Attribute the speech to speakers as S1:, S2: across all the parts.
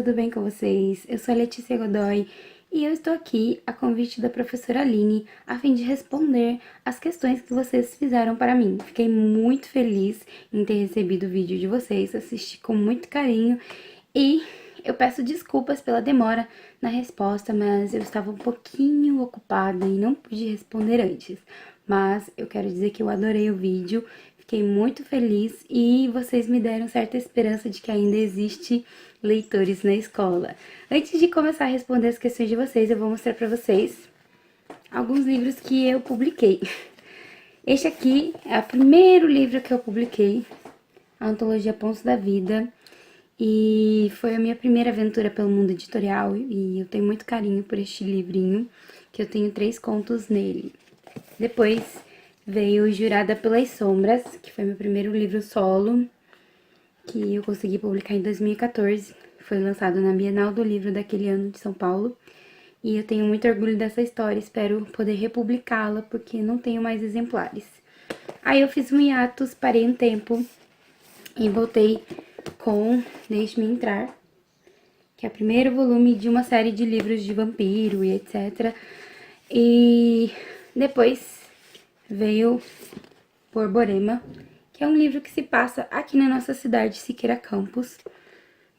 S1: tudo bem com vocês? Eu sou a Letícia Godoy e eu estou aqui a convite da professora Aline a fim de responder as questões que vocês fizeram para mim. Fiquei muito feliz em ter recebido o vídeo de vocês, assisti com muito carinho e eu peço desculpas pela demora na resposta, mas eu estava um pouquinho ocupada e não pude responder antes. Mas eu quero dizer que eu adorei o vídeo, fiquei muito feliz e vocês me deram certa esperança de que ainda existe leitores na escola. Antes de começar a responder as questões de vocês, eu vou mostrar para vocês alguns livros que eu publiquei. Este aqui é o primeiro livro que eu publiquei, a Antologia Pontos da Vida, e foi a minha primeira aventura pelo mundo editorial e eu tenho muito carinho por este livrinho, que eu tenho 3 contos nele. Depois veio Jurada pelas Sombras, que foi meu primeiro livro solo, que eu consegui publicar em 2014. Foi lançado na Bienal do Livro daquele ano de São Paulo. E eu tenho muito orgulho dessa história, espero poder republicá-la, porque não tenho mais exemplares. Aí eu fiz um hiatus, parei um tempo e voltei com Deixe-me Entrar, que é o primeiro volume de uma série de livros de vampiro e etc. E depois veio Borborema, que é um livro que se passa aqui na nossa cidade, Siqueira Campos.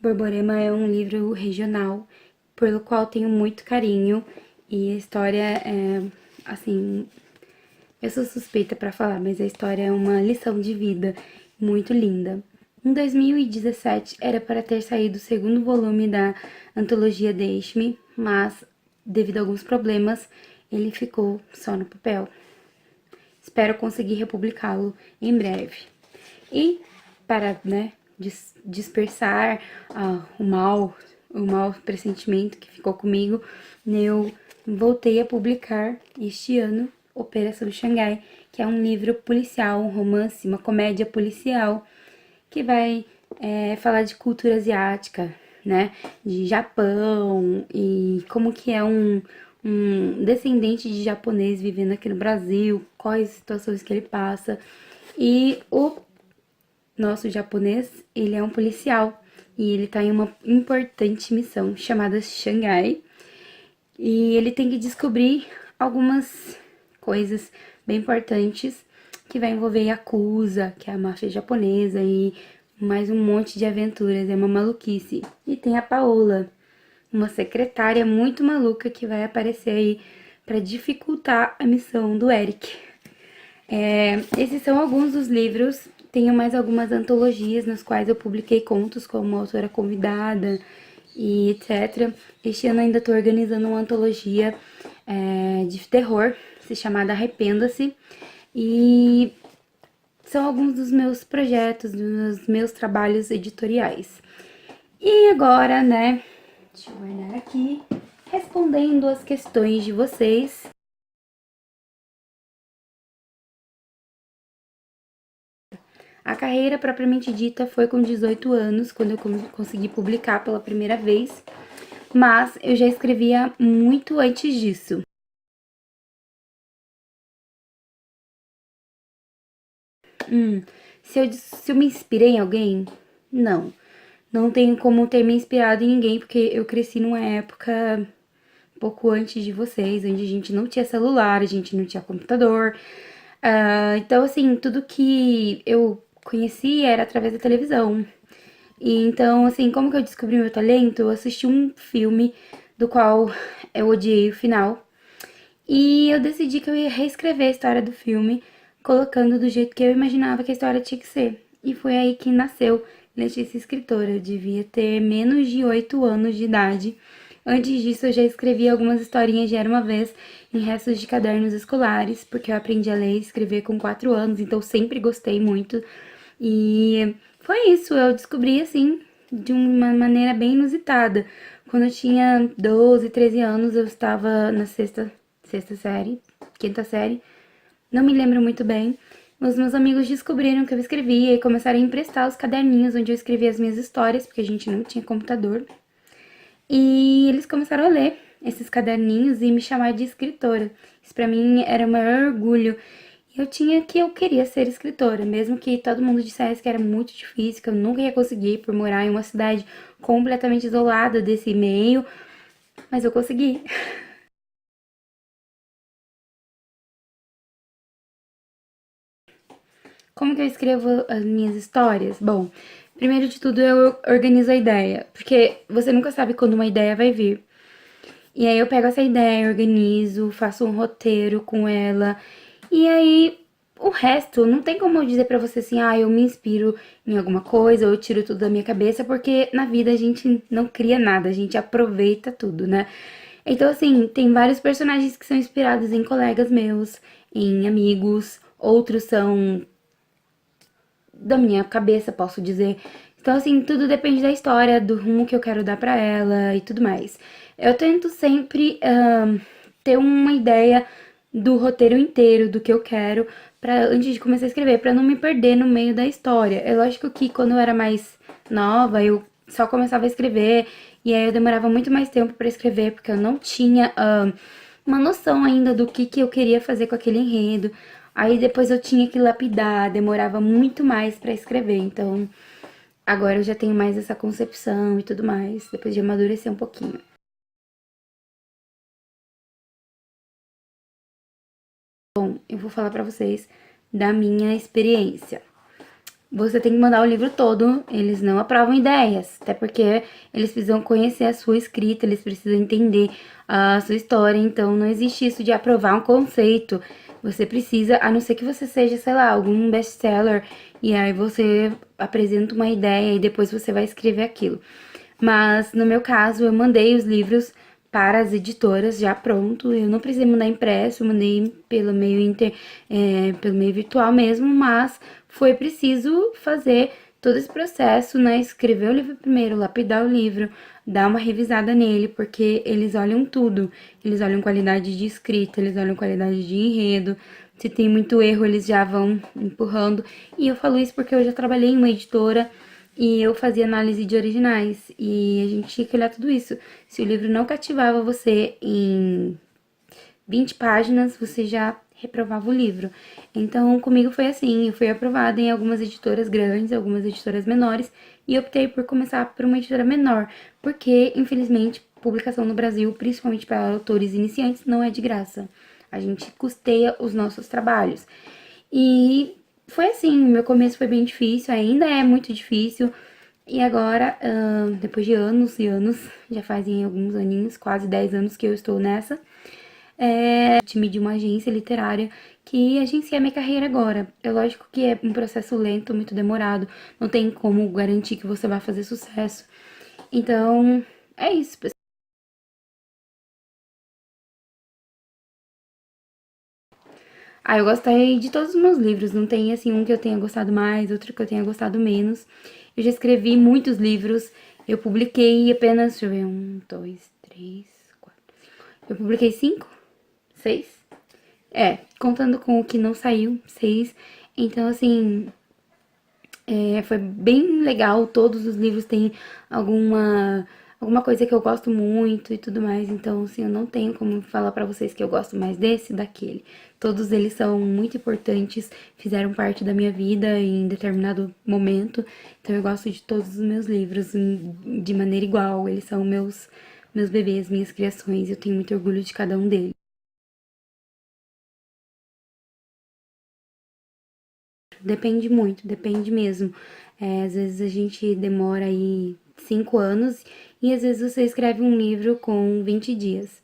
S1: Borborema é um livro regional, pelo qual tenho muito carinho, e a história é, assim, eu sou suspeita pra falar, mas a história é uma lição de vida muito linda. Em 2017 era para ter saído o segundo volume da antologia Deixe-me, mas devido a alguns problemas ele ficou só no papel. Espero conseguir republicá-lo em breve. E para, dispersar o mau pressentimento que ficou comigo, eu voltei a publicar este ano Operação Xangai, que é um livro policial, um romance, uma comédia policial, que vai falar de cultura asiática, né, de Japão e como que é um descendente de japonês vivendo aqui no Brasil, quais situações que ele passa. E o nosso japonês, ele é um policial e ele tá em uma importante missão chamada Xangai. E ele tem que descobrir algumas coisas bem importantes que vai envolver Yakuza, que é a máfia japonesa, e mais um monte de aventuras, é uma maluquice. E tem a Paola, uma secretária muito maluca que vai aparecer aí para dificultar a missão do Eric. Esses são alguns dos livros. Tenho mais algumas antologias nas quais eu publiquei contos como autora convidada e etc. Este ano ainda estou organizando uma antologia de terror, se chamada Arrependa-se. E são alguns dos meus projetos, dos meus trabalhos editoriais. E agora, né, deixa eu guardar aqui, respondendo as questões de vocês. A carreira propriamente dita foi com 18 anos, quando eu consegui publicar pela primeira vez, mas eu já escrevia muito antes disso. Se eu me inspirei em alguém? Não. Não tenho como ter me inspirado em ninguém, porque eu cresci numa época pouco antes de vocês, onde a gente não tinha celular, a gente não tinha computador. Então, assim, tudo que eu conheci era através da televisão. E então, assim, como que eu descobri meu talento? Eu assisti um filme do qual eu odiei o final. E eu decidi que eu ia reescrever a história do filme, colocando do jeito que eu imaginava que a história tinha que ser. E foi aí que nasceu Letícia Escritora. Eu devia ter menos de 8 anos de idade. Antes disso, eu já escrevi algumas historinhas de Era Uma Vez em restos de cadernos escolares, porque eu aprendi a ler e escrever com 4 anos, então sempre gostei muito. E foi isso, eu descobri assim, de uma maneira bem inusitada. Quando eu tinha 12, 13 anos, eu estava na sexta série, quinta série, não me lembro muito bem. Os meus amigos descobriram que eu escrevia e começaram a emprestar os caderninhos onde eu escrevia as minhas histórias, porque a gente não tinha computador. E eles começaram a ler esses caderninhos e me chamar de escritora. Isso pra mim era o maior orgulho. E eu queria ser escritora, mesmo que todo mundo dissesse que era muito difícil, que eu nunca ia conseguir por morar em uma cidade completamente isolada desse meio, mas eu consegui. Como que eu escrevo as minhas histórias? Bom, primeiro de tudo eu organizo a ideia, porque você nunca sabe quando uma ideia vai vir. E aí eu pego essa ideia, organizo, faço um roteiro com ela. E aí o resto, não tem como eu dizer pra você assim, ah, eu me inspiro em alguma coisa, ou eu tiro tudo da minha cabeça, porque na vida a gente não cria nada, a gente aproveita tudo, né? Então, assim, tem vários personagens que são inspirados em colegas meus, em amigos, outros são da minha cabeça, posso dizer. Então, assim, tudo depende da história, do rumo que eu quero dar pra ela e tudo mais. Eu tento sempre ter uma ideia do roteiro inteiro, do que eu quero, pra, antes de começar a escrever, pra não me perder no meio da história. É lógico que quando eu era mais nova, eu só começava a escrever, e aí eu demorava muito mais tempo pra escrever, porque eu não tinha uma noção ainda do que eu queria fazer com aquele enredo. Aí depois eu tinha que lapidar, demorava muito mais pra escrever. Então, agora eu já tenho mais essa concepção e tudo mais, depois de amadurecer um pouquinho. Eu vou falar pra vocês da minha experiência. Você tem que mandar o livro todo, eles não aprovam ideias, até porque eles precisam conhecer a sua escrita, eles precisam entender a sua história, então não existe isso de aprovar um conceito. Você precisa, a não ser que você seja, sei lá, algum best-seller, e aí você apresenta uma ideia e depois você vai escrever aquilo. Mas no meu caso, eu mandei os livros para as editoras já pronto. Eu não precisei mandar impresso, eu mandei pelo meio virtual mesmo, mas foi preciso fazer todo esse processo, né? Escrever o livro primeiro, lapidar o livro, dar uma revisada nele, porque eles olham tudo. Eles olham qualidade de escrita, eles olham qualidade de enredo. Se tem muito erro, eles já vão empurrando. E eu falo isso porque eu já trabalhei em uma editora e eu fazia análise de originais. E a gente tinha que olhar tudo isso. Se o livro não cativava você em 20 páginas, você já reprovava o livro. Então, comigo foi assim, eu fui aprovada em algumas editoras grandes, algumas editoras menores, e optei por começar por uma editora menor, porque, infelizmente, publicação no Brasil, principalmente para autores iniciantes, não é de graça. A gente custeia os nossos trabalhos. E foi assim, meu começo foi bem difícil, ainda é muito difícil. E agora, depois de anos e anos, já fazem alguns aninhos, quase 10 anos que eu estou nessa, time de uma agência literária que agencia a minha carreira agora. É lógico que é um processo lento, muito demorado, não tem como garantir que você vai fazer sucesso. Então, é isso, pessoal. Ah, eu gostei de todos os meus livros, não tem assim um que eu tenha gostado mais, outro que eu tenha gostado menos. Eu já escrevi muitos livros, eu publiquei apenas, deixa eu ver, um, dois, três, quatro. Eu publiquei cinco? Seis? É, contando com o que não saiu, seis. Então, assim, foi bem legal. Todos os livros têm alguma coisa que eu gosto muito e tudo mais. Então, assim, eu não tenho como falar pra vocês que eu gosto mais desse, daquele. Todos eles são muito importantes, fizeram parte da minha vida em determinado momento. Então, eu gosto de todos os meus livros de maneira igual. Eles são meus bebês, minhas criações. Eu tenho muito orgulho de cada um deles. Depende muito, depende mesmo. Às vezes a gente demora aí 5 anos e às vezes você escreve um livro com 20 dias,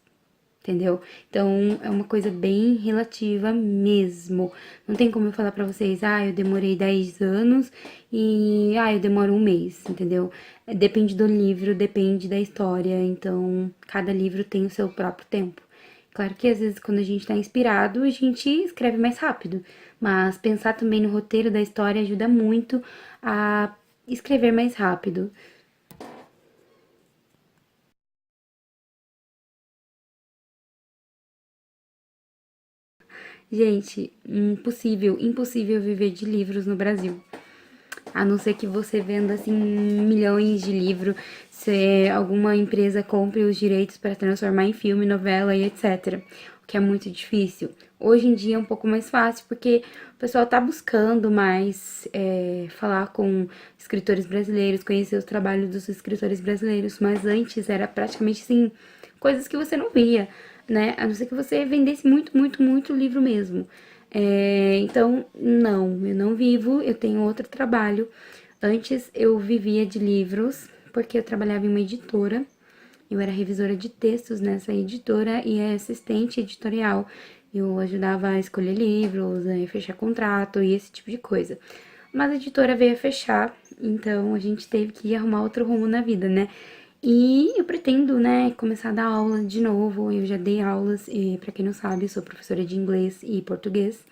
S1: entendeu? Então é uma coisa bem relativa mesmo. Não tem como eu falar pra vocês, ah, eu demorei 10 anos e eu demoro um mês, entendeu? Depende do livro, depende da história, então cada livro tem o seu próprio tempo. Claro que às vezes quando a gente tá inspirado, a gente escreve mais rápido, mas pensar também no roteiro da história ajuda muito a escrever mais rápido. Gente, impossível viver de livros no Brasil. A não ser que você venda assim milhões de livros, se alguma empresa compre os direitos para transformar em filme, novela e etc. que é muito difícil. Hoje em dia é um pouco mais fácil, porque o pessoal tá buscando mais falar com escritores brasileiros, conhecer os trabalhos dos escritores brasileiros, mas antes era praticamente assim, coisas que você não via, né? A não ser que você vendesse muito, muito, muito livro mesmo. Então, não, eu não vivo, eu tenho outro trabalho. Antes eu vivia de livros, porque eu trabalhava em uma editora. Eu era revisora de textos nessa editora e assistente editorial. Eu ajudava a escolher livros, a fechar contrato e esse tipo de coisa. Mas a editora veio a fechar, então a gente teve que arrumar outro rumo na vida, né? E eu pretendo, né, começar a dar aula de novo. Eu já dei aulas, e para quem não sabe, eu sou professora de inglês e português.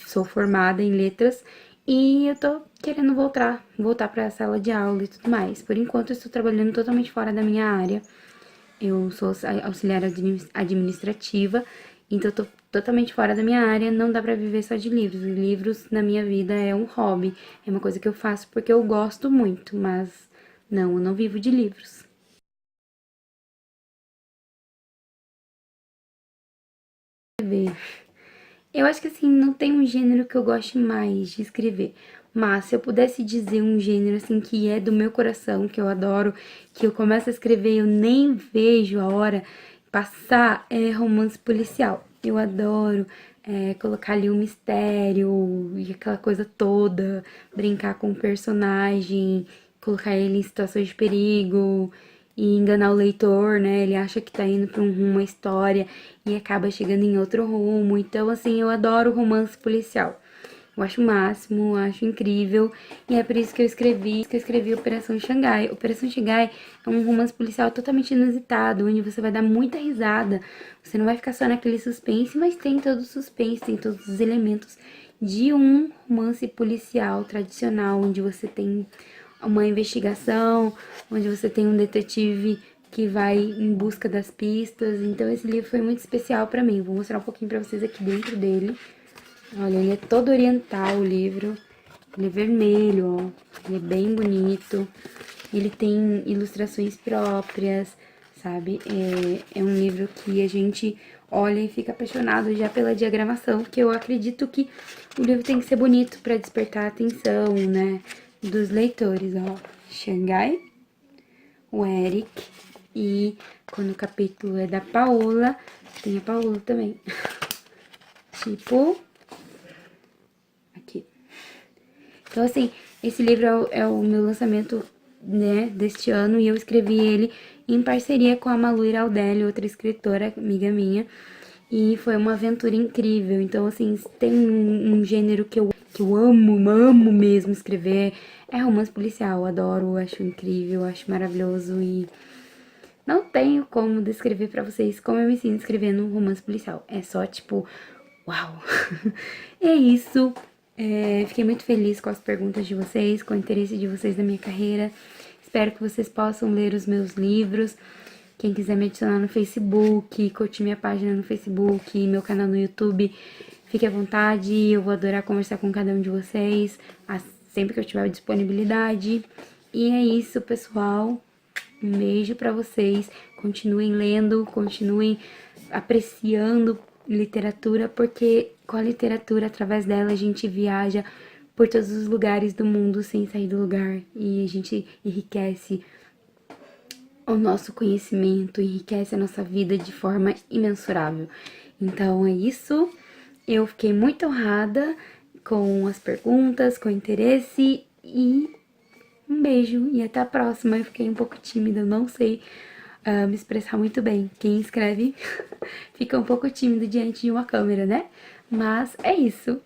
S1: Sou formada em letras e eu tô querendo voltar para a sala de aula e tudo mais. Por enquanto, eu estou trabalhando totalmente fora da minha área. Eu sou auxiliar administrativa, então eu tô totalmente fora da minha área, não dá pra viver só de livros. Livros na minha vida é um hobby, é uma coisa que eu faço porque eu gosto muito, mas não, eu não vivo de livros. Ver. Eu acho que assim, não tem um gênero que eu goste mais de escrever. Mas se eu pudesse dizer um gênero assim que é do meu coração, que eu adoro, que eu começo a escrever e eu nem vejo a hora passar, é romance policial. Eu adoro colocar ali o mistério e aquela coisa toda, brincar com o personagem, colocar ele em situações de perigo e enganar o leitor, né? Ele acha que tá indo pra um rumo a história e acaba chegando em outro rumo. Então, assim, eu adoro romance policial. Eu acho o máximo, acho incrível. E é por isso que eu escrevi Operação Xangai. Operação Xangai é um romance policial totalmente inusitado, onde você vai dar muita risada. Você não vai ficar só naquele suspense, mas tem todo o suspense, tem todos os elementos de um romance policial tradicional, onde você tem uma investigação, onde você tem um detetive que vai em busca das pistas. Então esse livro foi muito especial pra mim. Vou mostrar um pouquinho pra vocês aqui dentro dele. Olha, ele é todo oriental, o livro. Ele é vermelho, ó. Ele é bem bonito. Ele tem ilustrações próprias, sabe? É um livro que a gente olha e fica apaixonado já pela diagramação, porque eu acredito que o livro tem que ser bonito para despertar a atenção, né, dos leitores, ó. Xangai, o Eric, e quando o capítulo é da Paola, tem a Paola também. Tipo, aqui. Então, assim, esse livro é o meu lançamento, né, deste ano, e eu escrevi ele em parceria com a Malu Iraldelli, outra escritora, amiga minha, e foi uma aventura incrível. Então, assim, tem um gênero que eu amo mesmo escrever, é romance policial, eu adoro, acho incrível, acho maravilhoso, e não tenho como descrever pra vocês como eu me sinto escrevendo um romance policial. É só, tipo, uau! É isso. Fiquei muito feliz com as perguntas de vocês, com o interesse de vocês na minha carreira. Espero que vocês possam ler os meus livros. Quem quiser me adicionar no Facebook, curtir minha página no Facebook, meu canal no YouTube, fique à vontade. Eu vou adorar conversar com cada um de vocês, sempre que eu tiver disponibilidade. E é isso, pessoal. Um beijo pra vocês. Continuem lendo, continuem apreciando literatura, porque com a literatura, através dela, a gente viaja por todos os lugares do mundo sem sair do lugar. E a gente enriquece o nosso conhecimento, enriquece a nossa vida de forma imensurável. Então é isso. Eu fiquei muito honrada com as perguntas, com o interesse e um beijo e até a próxima. Eu fiquei um pouco tímida, eu não sei me expressar muito bem. Quem escreve fica um pouco tímido diante de uma câmera, né? Mas é isso.